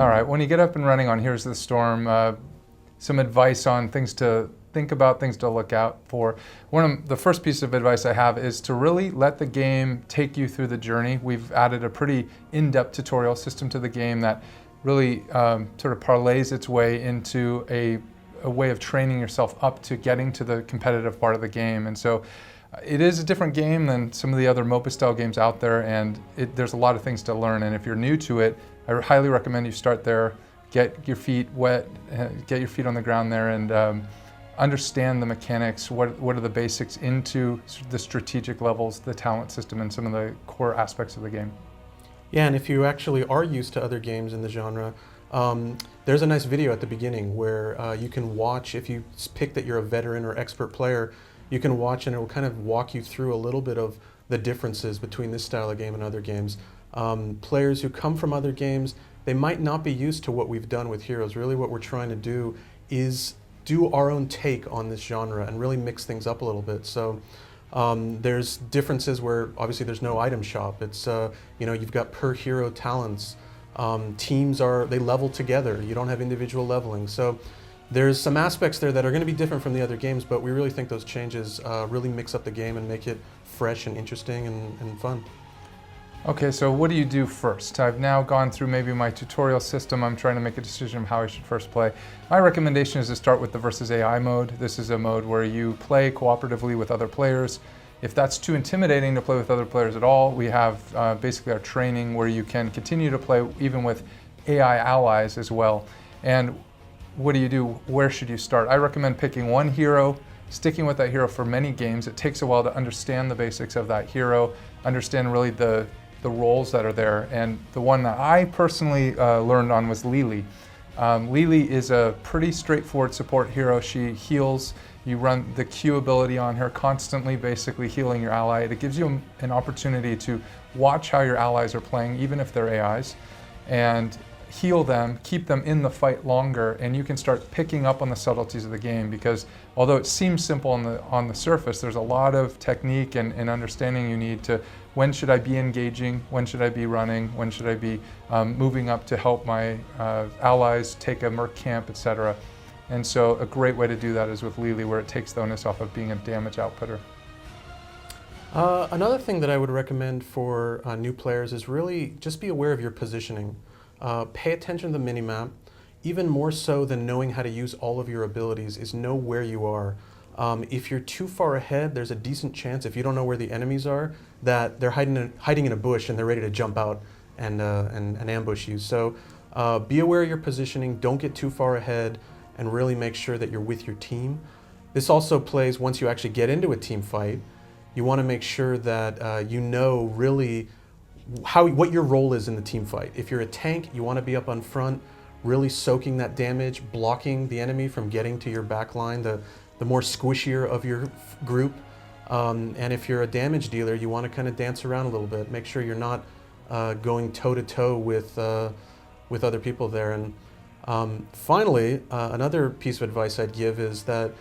All right, when you get up and running on Heroes of the Storm, some advice on things to think about, things to look out for. One of the first piece of advice I have is to really let the game take you through the journey. We've added a pretty in-depth tutorial system to the game that really sort of parlays its way into a way of training yourself up to getting to the competitive part of the game. And so it is a different game than some of the other MOBA style games out there, and there's a lot of things to learn. And if you're new to it, I highly recommend you start there, get your feet wet, get your feet on the ground there, and understand the mechanics, what are the basics into the strategic levels, the talent system, and some of the core aspects of the game. Yeah, and if you actually are used to other games in the genre, there's a nice video at the beginning where you can watch. If you pick that you're a veteran or expert player, you can watch and it will kind of walk you through a little bit of the differences between this style of game and other games. Players who come from other games, they might not be used to what we've done with Heroes. Really what we're trying to do is do our own take on this genre and really mix things up a little bit. So there's differences where obviously there's no item shop. It's, you've got per hero talents. Teams they level together. You don't have individual leveling. So there's some aspects there that are going to be different from the other games, but we really think those changes really mix up the game and make it fresh and interesting and fun. Okay, so what do you do first? I've now gone through maybe my tutorial system. I'm trying to make a decision of how I should first play. My recommendation is to start with the versus AI mode. This is a mode where you play cooperatively with other players. If that's too intimidating to play with other players at all, we have basically our training where you can continue to play even with AI allies as well. And what do? Where should you start? I recommend picking one hero, sticking with that hero for many games. It takes a while to understand the basics of that hero, understand really the roles that are there. And the one that I personally learned on was Lili. Lili is a pretty straightforward support hero. She heals. You run the Q ability on her, constantly basically healing your ally. It gives you an opportunity to watch how your allies are playing, even if they're AIs, and heal them, keep them in the fight longer, and you can start picking up on the subtleties of the game, because although it seems simple on the surface, there's a lot of technique and understanding you need to, when should I be engaging, when should I be running, when should I be moving up to help my allies take a merc camp, etc. And so a great way to do that is with Lili, where it takes the onus off of being a damage outputter. Another thing that I would recommend for new players is really just be aware of your positioning. Pay attention to the minimap. Even more so than knowing how to use all of your abilities is know where you are. If you're too far ahead, there's a decent chance, if you don't know where the enemies are, that they're hiding in a bush and they're ready to jump out and ambush you. So be aware of your positioning, don't get too far ahead, and really make sure that you're with your team. This also plays once you actually get into a team fight. You want to make sure that you know really what your role is in the team fight. If you're a tank, you want to be up on front, really soaking that damage, blocking the enemy from getting to your back line, the more squishier of your group. And if you're a damage dealer, you want to kind of dance around a little bit. Make sure you're not going toe-to-toe with other people there. And finally, another piece of advice I'd give is that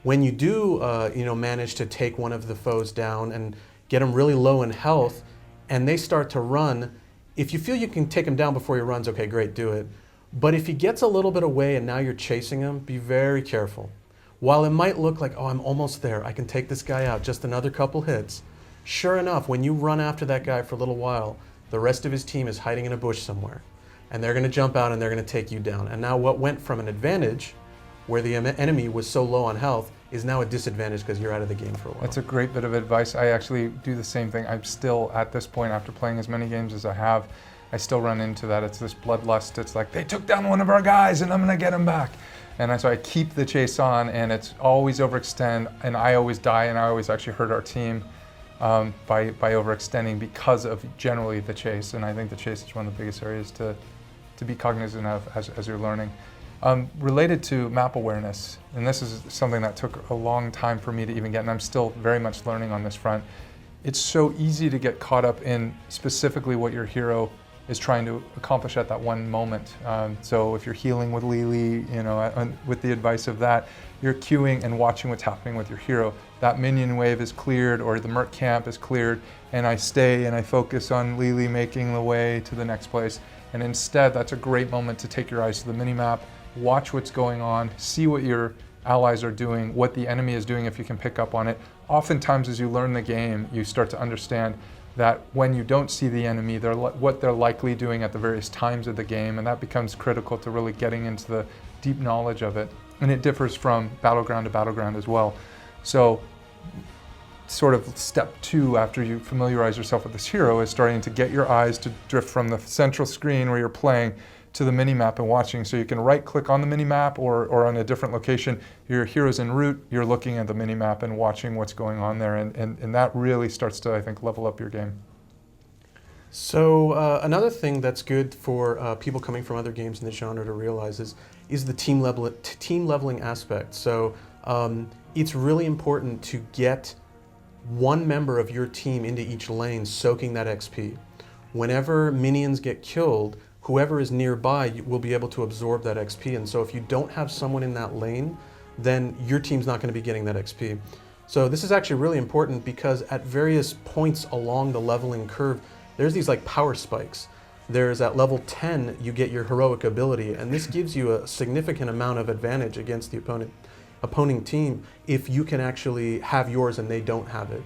when you do manage to take one of the foes down and get them really low in health, and they start to run, if you feel you can take him down before he runs, okay, great, do it. But if he gets a little bit away and now you're chasing him, be very careful. While it might look like, oh, I'm almost there, I can take this guy out, just another couple hits, sure enough, when you run after that guy for a little while, the rest of his team is hiding in a bush somewhere. And they're going to jump out and they're going to take you down. And now what went from an advantage, where the enemy was so low on health, is now a disadvantage because you're out of the game for a while. That's a great bit of advice. I actually do the same thing. I'm still, at this point, after playing as many games as I have, I still run into that. It's this bloodlust. It's like, they took down one of our guys and I'm going to get him back. And so I keep the chase on, and it's always overextend, and I always die, and I always actually hurt our team by overextending because of generally the chase. And I think the chase is one of the biggest areas to be cognizant of as you're learning. Related to map awareness, and this is something that took a long time for me to even get, and I'm still very much learning on this front. It's so easy to get caught up in specifically what your hero is trying to accomplish at that one moment. So if you're healing with Lili, with the advice of that, you're queuing and watching what's happening with your hero. That minion wave is cleared, or the merc camp is cleared, and I stay and I focus on Lili making the way to the next place. And instead, that's a great moment to take your eyes to the minimap, watch what's going on, see what your allies are doing, what the enemy is doing if you can pick up on it. Oftentimes as you learn the game, you start to understand that when you don't see the enemy, what they're likely doing at the various times of the game, and that becomes critical to really getting into the deep knowledge of it. And it differs from battleground to battleground as well. So sort of step 2 after you familiarize yourself with this hero is starting to get your eyes to drift from the central screen where you're playing to the minimap and watching. So you can right click on the minimap or on a different location. Your hero's en route, you're looking at the minimap and watching what's going on there. And that really starts to, I think, level up your game. So another thing that's good for people coming from other games in the genre to realize is the team leveling aspect. So it's really important to get one member of your team into each lane soaking that XP. Whenever minions get killed, whoever is nearby will be able to absorb that XP. And so if you don't have someone in that lane, then your team's not going to be getting that XP. So this is actually really important because at various points along the leveling curve, there's these like power spikes. There's at level 10, you get your heroic ability, and this gives you a significant amount of advantage against the opposing team if you can actually have yours and they don't have it.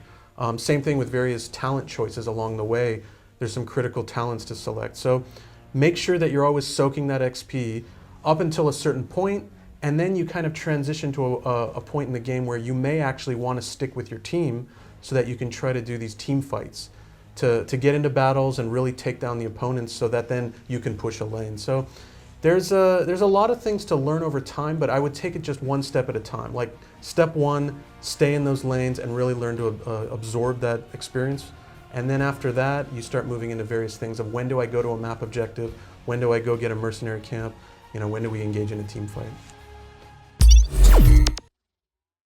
Same thing with various talent choices along the way. There's some critical talents to select. So make sure that you're always soaking that XP up until a certain point, and then you kind of transition to a point in the game where you may actually want to stick with your team so that you can try to do these team fights to get into battles and really take down the opponents so that then you can push a lane. So there's a lot of things to learn over time, but I would take it just one step at a time. Like step 1, stay in those lanes and really learn to absorb that experience. And then after that, you start moving into various things of when do I go to a map objective, when do I go get a mercenary camp, when do we engage in a team fight.